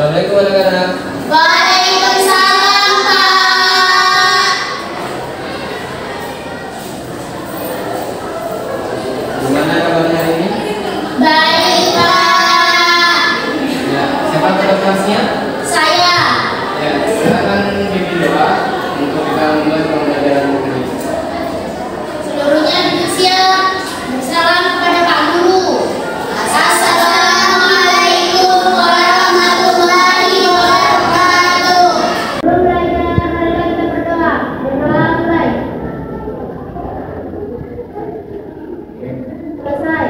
Assalamualaikum anak-anak. Waalaikumsalam, Pak. Gimana kabarnya hari ini? Baik, Pak. Ya, siapa ketua kelasnya? Saya. Ya, silakan pimpin doa untuk kita mulai pembelajaran ini. Seluruhnya duduk siap. Bersalam kepada Pak Guru. Assalamualaikum warahmatullahi wabarakatuh. Sebelum belajar, marilah kita berdoa. Berdoa mulai. Selesai.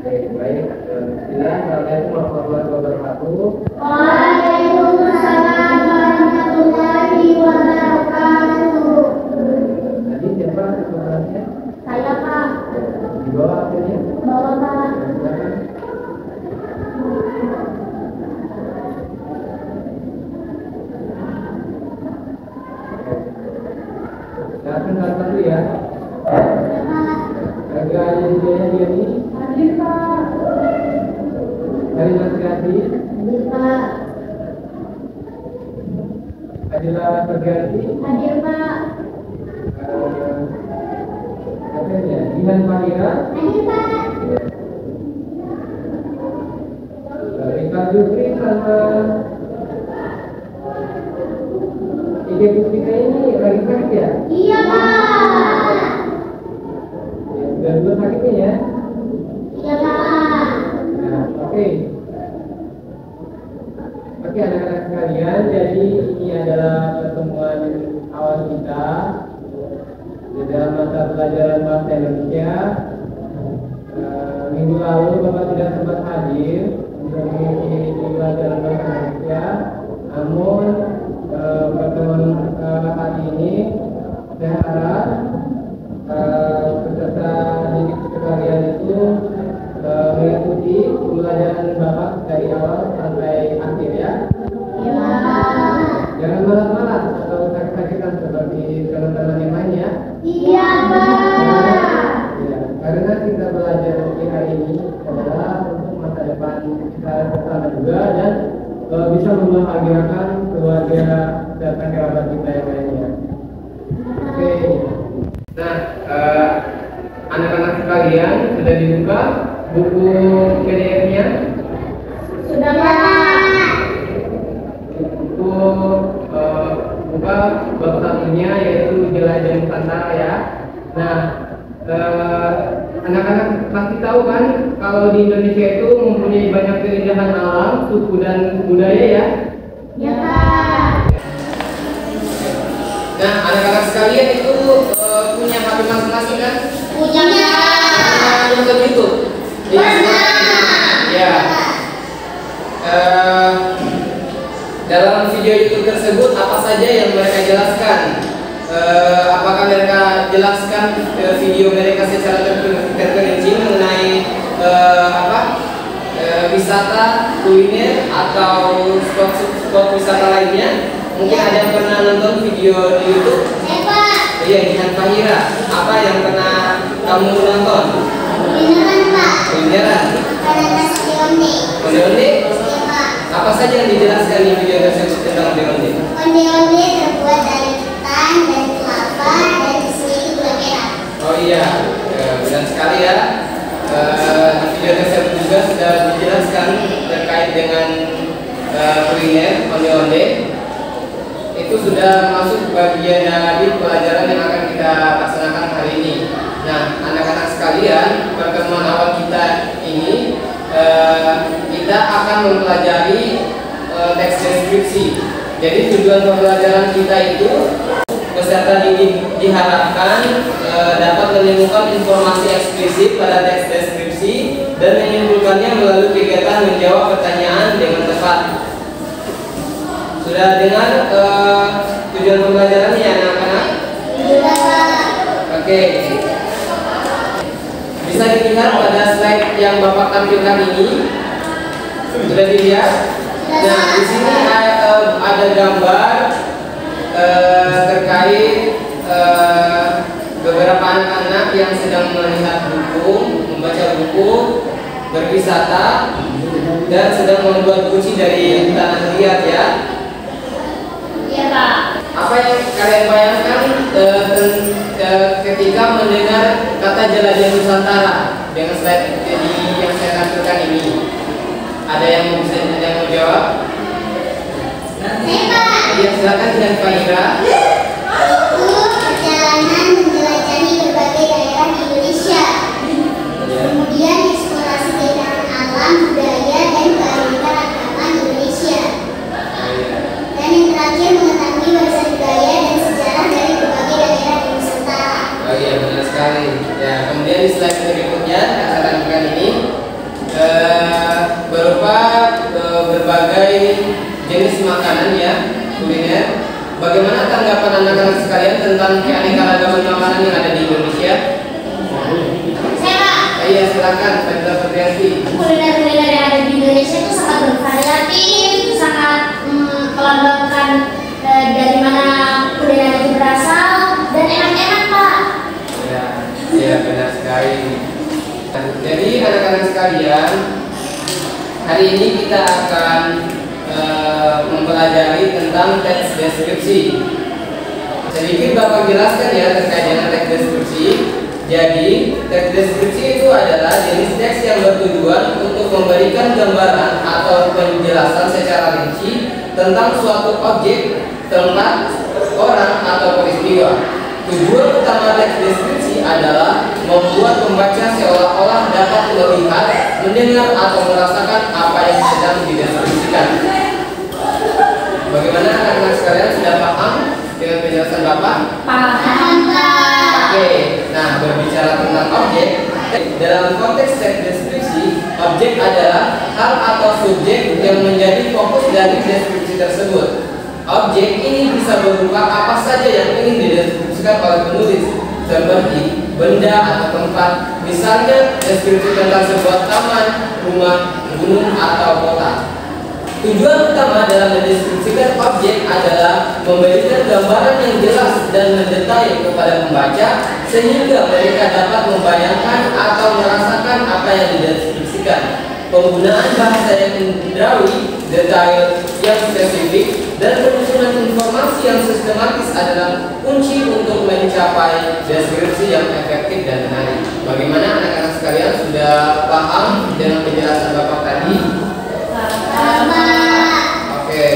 Oke, baik. Bismillah. Assalamualaikum warahmatullahi wabarakatuh. Waalaikumsalam warahmatullahi wabarakatuh. Tadi siapa ketua kelasnya? Saya, Pak. Di bawah akhirnya. Bawa, Pak. Silakan. Silakan satu ya. Harga dia ini Hadir, Pak. dari Mas Gati, Hadir, Pak. adalah Berganti, Hadir, Pak. apa ya? Dinan Fahira, Hadir, Pak. Rika Jufri sama Ike Puspita ini lagi sakit ya? Iya, Pak. Ya, sudah dua sakitnya ya? Iya, Pak. Nah, oke. Oke anak-anak sekalian, jadi ini adalah pertemuan awal kita di dalam mata pelajaran bahasa Indonesia. Minggu lalu Bapak tidak sempat hadir untuk mengikuti pelajaran bahasa Indonesia. Namun pertemuan kali ini saya harap peserta didik sekalian itu mengikuti pembelajaran Bapak dari awal sampai akhir ya. Iya, Pak. Jangan malas-malas atau sakit-sakitan seperti teman-teman yang lainnya. Iya, Pak. Ya, karena kita belajar di hari ini adalah untuk masa depan kita bersama juga dan bisa membahagiakan keluarga serta kerabat kita yang lainnya. Oke. Nah, anak-anak sekalian sudah dibuka buku PDF-nya. Sudah, Pak. Buku buka bab satunya yaitu Jelajah Nusantara ya. Nah, anak-anak pasti tahu kan kalau di Indonesia itu mempunyai banyak keindahan alam, suku dan budaya ya. Iya, Pak. Nah, anak-anak sekalian itu punya HP masing-masing kan? Punya, Pak. Nonton YouTube. Ya. Dalam video YouTube tersebut apa saja yang mereka jelaskan? Apakah mereka jelaskan video mereka secara terperinci mengenai wisata, kuliner atau spot wisata lainnya? Mungkin ada yang pernah nonton video di YouTube? Pak. Iya, Dinan Fahira. Apa yang pernah kamu nonton? Kulineran, Pak. Kulineran. Ada nasi onde. Onde-onde? Iya, Pak. Apa saja yang dijelaskan di video tersebut tentang onde-onde? Onde-onde terbuat dari ketan dan kelapa dan isinya itu gula merah. Oh iya, benar sekali ya. Di video tersebut juga sudah dijelaskan terkait dengan kuliner onde-onde. Itu sudah masuk bagian dari pelajaran yang akan kita laksanakan hari ini. Nah, anak-anak sekalian, pertemuan awal kita ini kita akan mempelajari teks deskripsi. Jadi tujuan pembelajaran kita itu peserta didik diharapkan dapat menemukan informasi eksplisit pada teks deskripsi dan menyimpulkannya melalui kegiatan menjawab pertanyaan dengan tepat. Sudah dengar tujuan pembelajarannya anak-anak? Sudah, Pak. Oke. Bisa dilihat pada slide yang Bapak tampilkan ini. Sudah dilihat? Nah, di sini ada gambar terkait beberapa anak-anak yang sedang melihat buku, membaca buku, berwisata. dan sedang membuat kunci dari tanah liat ya. Iya Pak. Apa yang kalian bayangkan ketika mendengar kata Jelajah Nusantara dengan slide yang saya tampilkan ini? Ada yang mau jawab? Saya Pak. Iya, silakan dengan Pak Ira. Itu perjalanan menjelajahi berbagai daerah di Indonesia. Kemudian eksplorasi keindahan alam, budaya, dan keanekaragaman Indonesia. Dan yang terakhir mengetahui warisan budaya dan sejarah dari berbagai daerah di Nusantara. Oh iya, benar sekali. Ya, kemudian di slide berikutnya yang saya tampilkan ini berupa berbagai jenis makanan ya, kuliner. Bagaimana tanggapan anak-anak sekalian tentang keanekaragaman makanan yang ada di Indonesia? Saya Pak. Iya, silakan Fadila Febrianti. Kuliner-kuliner yang ada di Indonesia itu sangat bervariatif, sangat melambangkan dari mana kuliner itu berasal dan enak-enak Pak. Ya, benar sekali. Jadi anak-anak sekalian, hari ini kita akan mempelajari tentang teks deskripsi. Sedikit Bapak jelaskan ya terkait dengan teks deskripsi. Jadi, teks deskripsi itu adalah jenis teks yang bertujuan untuk memberikan gambaran atau penjelasan secara rinci tentang suatu objek, tempat, orang, atau peristiwa. Tujuan utama teks deskripsi adalah membuat pembaca seolah-olah dapat melihat, mendengar, atau merasakan apa yang sedang dideskripsikan. Bagaimana anak-anak sekalian, sudah paham dengan penjelasan Bapak? Paham Pak. Oke, nah berbicara tentang objek, dalam konteks teks deskripsi, objek adalah hal atau subjek yang menjadi fokus dari deskripsi tersebut. Objek ini bisa berupa apa saja yang ingin dideskripsikan oleh penulis, seperti benda atau tempat, misalnya deskripsi tentang sebuah taman, rumah, gunung, atau kota. Tujuan utama dalam mendeskripsikan objek adalah memberikan gambaran yang jelas dan mendetail kepada pembaca sehingga mereka dapat membayangkan atau merasakan apa yang dideskripsikan. Penggunaan bahasa yang indrawi, detail, yang spesifik, dan penyusunan informasi yang sistematis adalah kunci untuk mencapai deskripsi yang efektif dan menarik. Bagaimana anak-anak sekalian, sudah paham dengan penjelasan Bapak tadi? Oke.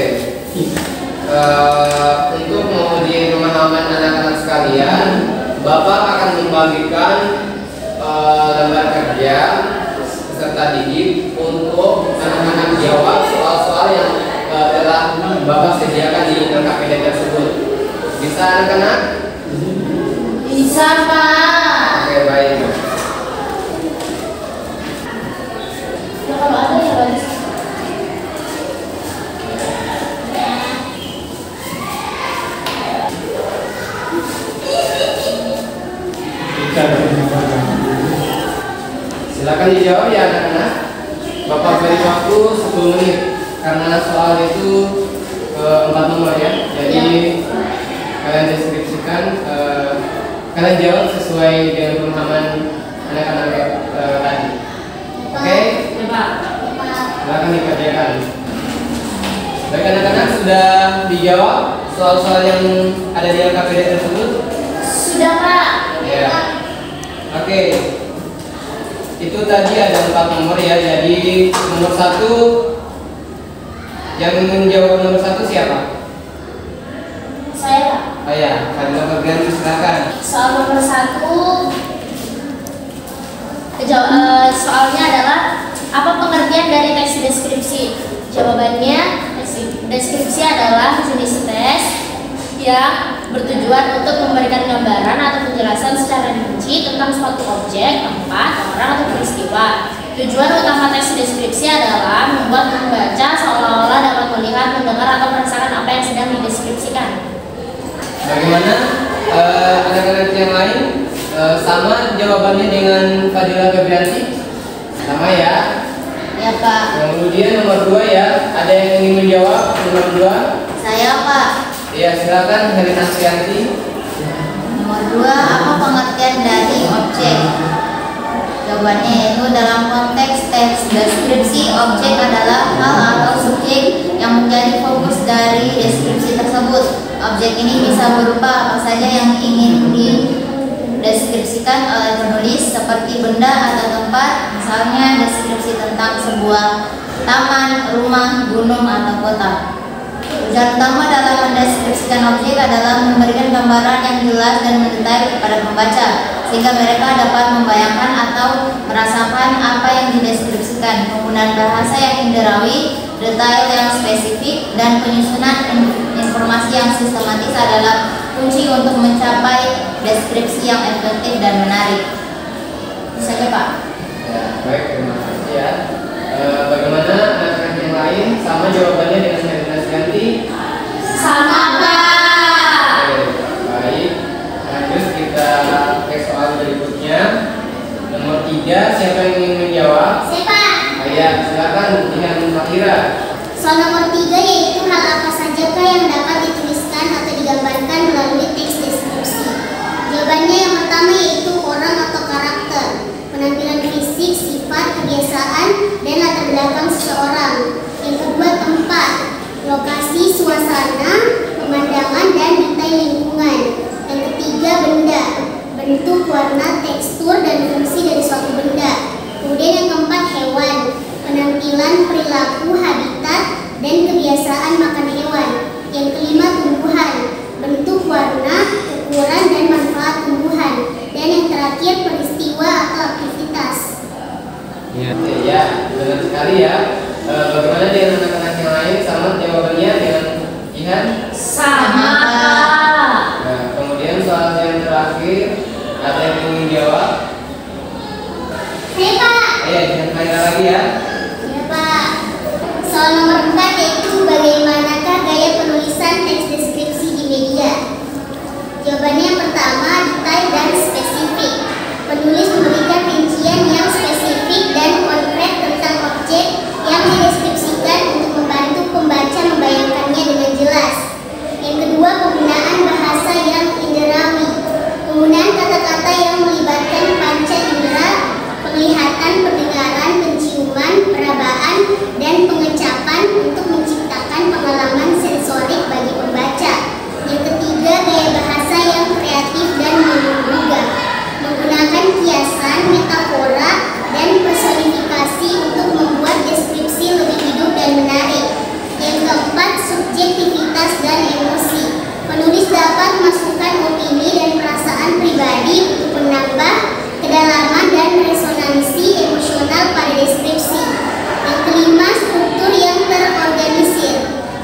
Untuk menguji pemahaman anak-anak sekalian, Bapak akan membagikan lembar kerja peserta didik untuk anak-anak jawab soal-soal yang telah Bapak sediakan di LKPD tersebut. Bisa anak-anak? Bisa Pak. Oke, baik. Ya kalau ada ya bagus. Silakan dijawab ya anak-anak. Bapak beri waktu 10 menit karena soal itu 4 nomor ya. Jadi kalian deskripsikan, kalian jawab sesuai dengan pemahaman anak-anak tadi. Oke? Ya Pak. Silakan dikerjakan. Baik anak-anak, sudah dijawab soal-soal yang ada di LKPD tersebut? Sudah Pak. Ya. Oke. Itu tadi ada 4 nomor ya. Jadi nomor 1, yang ingin jawab nomor 1 siapa? Saya Pak. Oh ya, Fadila Febrianti, silakan. Soal nomor 1, soalnya adalah apa pengertian dari teks deskripsi? Jawabannya, deskripsi adalah jenis tes yang bertujuan untuk memberikan gambaran atau penjelasan secara rinci tentang suatu objek, tempat, orang, atau peristiwa. Tujuan utama teks deskripsi adalah membuat pembaca seolah-olah dapat melihat, mendengar, atau merasakan apa yang sedang dideskripsikan. Bagaimana anak-anak yang lain? Sama jawabannya dengan Fadila Febrianti? Sama ya? Ya Pak. Kemudian nomor 2 ya, ada yang ingin menjawab nomor 2? Saya Pak. Ya, silakan Helena Srianti. Nomor 2, apa pengertian dari objek? Jawabannya yaitu dalam konteks teks deskripsi, objek adalah hal atau subjek yang menjadi fokus dari deskripsi tersebut. Objek ini bisa berupa apa saja yang ingin dideskripsikan oleh penulis, seperti benda atau tempat, misalnya deskripsi tentang sebuah taman, rumah, gunung, atau kota. Tujuan utama dalam mendeskripsikan objek adalah memberikan gambaran yang jelas dan mendetail kepada pembaca, sehingga mereka dapat membayangkan atau merasakan apa yang dideskripsikan. Penggunaan bahasa yang inderawi, detail yang spesifik, dan penyusunan informasi yang sistematis adalah kunci untuk mencapai deskripsi yang efektif dan menarik. Bisa ya, Pak? Ya, baik, terima kasih ya. Bagaimana anak-anak yang lain? Sama jawabannya dengan Herina Syanti? Sama, Pak. Oke, baik. Lanjut kita ke soal berikutnya. Nomor 3, siapa yang ingin menjawab? Siapa? Ayah, silakan Jihan Mahira. Soal nomor 3 yaitu hal apa sajakah yang dapat dituliskan atau digambarkan melalui teks deskripsi. Jawabannya yang pertama yaitu orang atau karakter, penampilan fisik, sifat, kebiasaan, dan latar belakang seseorang. Yang kedua tempat, lokasi, suasana, pemandangan, dan detail lingkungan. Yang ketiga benda, bentuk, warna, tekstur, dan fungsi dari suatu benda. Kemudian yang keempat hewan, penampilan, perilaku, habitat, dan kebiasaan makan hewan. Yang kelima tumbuhan, bentuk, warna, ukuran, dan manfaat tumbuhan. Dan yang terakhir peristiwa atau aktivitas. Ya, benar sekali ya. Bagaimana dengan anak-anak yang lain? Sama jawabannya dengan Jihan? Sama. Nah, kemudian soal yang terakhir, ada yang ingin jawab? Saya Pak. Ayo, Jihan Mahira lagi ya. Ya Pak. Soal nomor 4 yaitu bagaimanakah gaya penulisan teks deskripsi di media. Jawabannya yang pertama detail dan spesifik. Penulis memberikan rincian yang spesifik dan konkret tentang objek yang dideskripsikan untuk membantu pembaca membayangkannya dengan jelas. Yang kedua, penggunaan bahasa yang inderawi. Penggunaan kata-kata yang melibatkan panca indera, penglihatan, pendengaran, penciuman, perabaan, dan pengecapan untuk menciptakan pengalaman sensorik bagi pembaca. Yang ketiga, gaya bahasa yang kreatif dan menggugah. Menggunakan kiasan, metafora, dan personifikasi untuk membuat deskripsi lebih hidup dan menarik. Yang keempat, subjektivitas dan emosi. Penulis dapat masukkan opini dan perasaan pribadi untuk menambah kedalaman dan resonansi emosional pada deskripsi. Yang kelima, struktur yang terorganisir.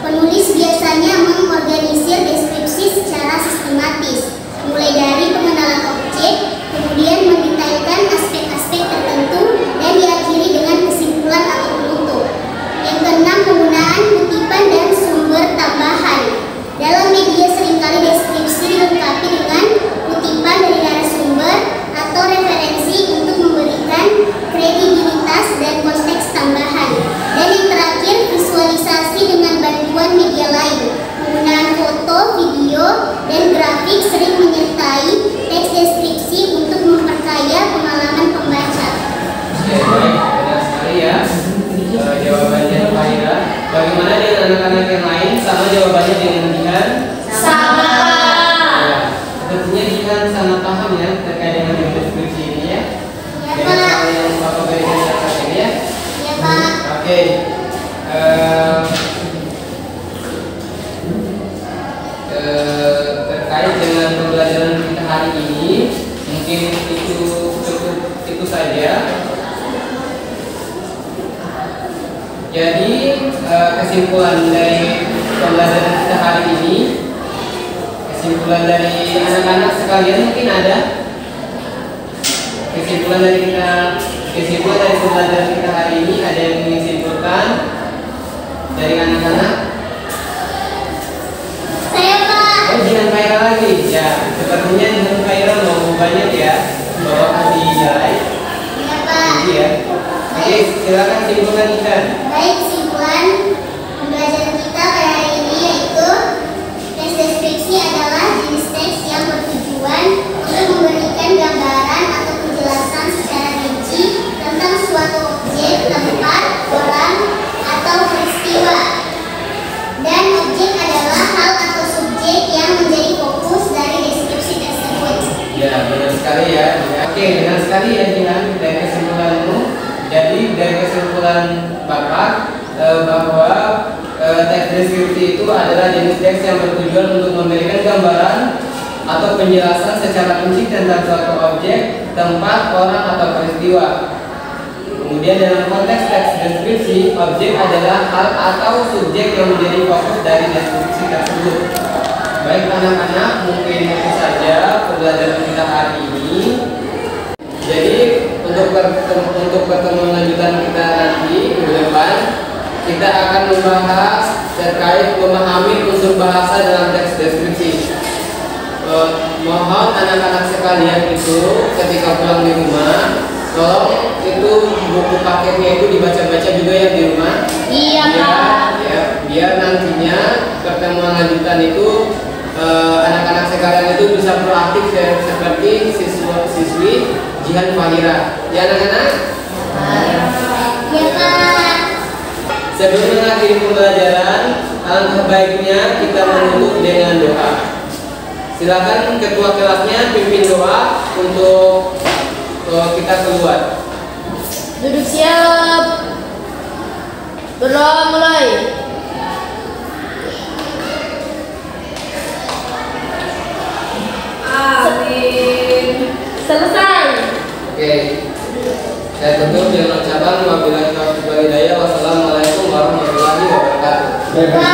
Penulis biasanya mengorganisir deskripsi secara sistematis, mulai dari pengenalan objek, kemudian mendetailkan aspek-aspek tertentu, dan diakhiri dengan kesimpulan atau penutup. Yang keenam, penggunaan kutipan dan sumber tambahan. Dalam media seringkali deskripsi dilengkapi dengan kutipan dari narasumber atau referensi untuk memberikan kredibilitas dan konteks tambahan. Dan yang terakhir, visualisasi dengan bantuan media lain. Penggunaan foto, video, dan grafik sering menyertai teks deskripsi untuk memperkaya pengalaman pembaca. Oke, baik, benar sekali ya. Jawabannya Mahira. Bagaimana dengan anak-anak yang lain? Sama jawabannya dengan Jihan? Sama. Ya, sepertinya Jihan sangat paham ya terkait dengan deskripsi ini ya. Ya Dengan Pak. hal yang Bapak berikan saat ini ya. Ya Pak. Oke. Terkait dengan pembelajaran kita hari ini, mungkin itu saja. Jadi kesimpulan dari pembelajaran kita hari ini, kesimpulan dari anak-anak sekalian mungkin ada kesimpulan dari pembelajaran kita hari ini, ada yang ingin simpulkan dari anak-anak? Saya Pak. Oh, Jihan Mahira lagi ya. Sepertinya Jihan Mahira mau banyak ya bawa kasih nilai. Ya Pak. Iya. Oke, silakan simpulkan Jihan. Baik, kesimpulan pembelajaran kita pada hari ini yaitu teks deskripsi adalah jenis teks yang bertujuan untuk memberikan gambaran atau penjelasan secara rinci sekali ya Jihan dari kesimpulanmu. Jadi dari kesimpulan Bapak bahwa teks deskripsi itu adalah jenis teks yang bertujuan untuk memberikan gambaran atau penjelasan secara rinci tentang suatu objek, tempat, orang, atau peristiwa. Kemudian dalam konteks teks deskripsi, objek adalah hal atau subjek yang menjadi fokus dari deskripsi tersebut. Baik anak-anak, mungkin itu saja pembelajaran kita hari ini. Jadi untuk pertemuan lanjutan kita nanti minggu depan, kita akan membahas terkait memahami unsur bahasa dalam teks deskripsi. Mohon anak-anak sekalian itu ketika pulang di rumah, tolong itu buku paketnya itu dibaca-baca juga ya di rumah. Iya Pak. Ya, biar nantinya pertemuan lanjutan itu anak-anak sekalian itu bisa proaktif seperti siswi Jihan Fahira. Ya anak-anak? Ya Pak. Sebelum mengakhiri pembelajaran, alangkah baiknya kita menutup dengan doa. Silakan ketua kelasnya pimpin doa untuk kita keluar. Duduk siap. Berdoa mulai. Amin. Selesai. Oke. Saya tutup dengan ucapan wabillahi taufiq wal hidayah. Wassalamualaikum warahmatullahi wabarakatuh.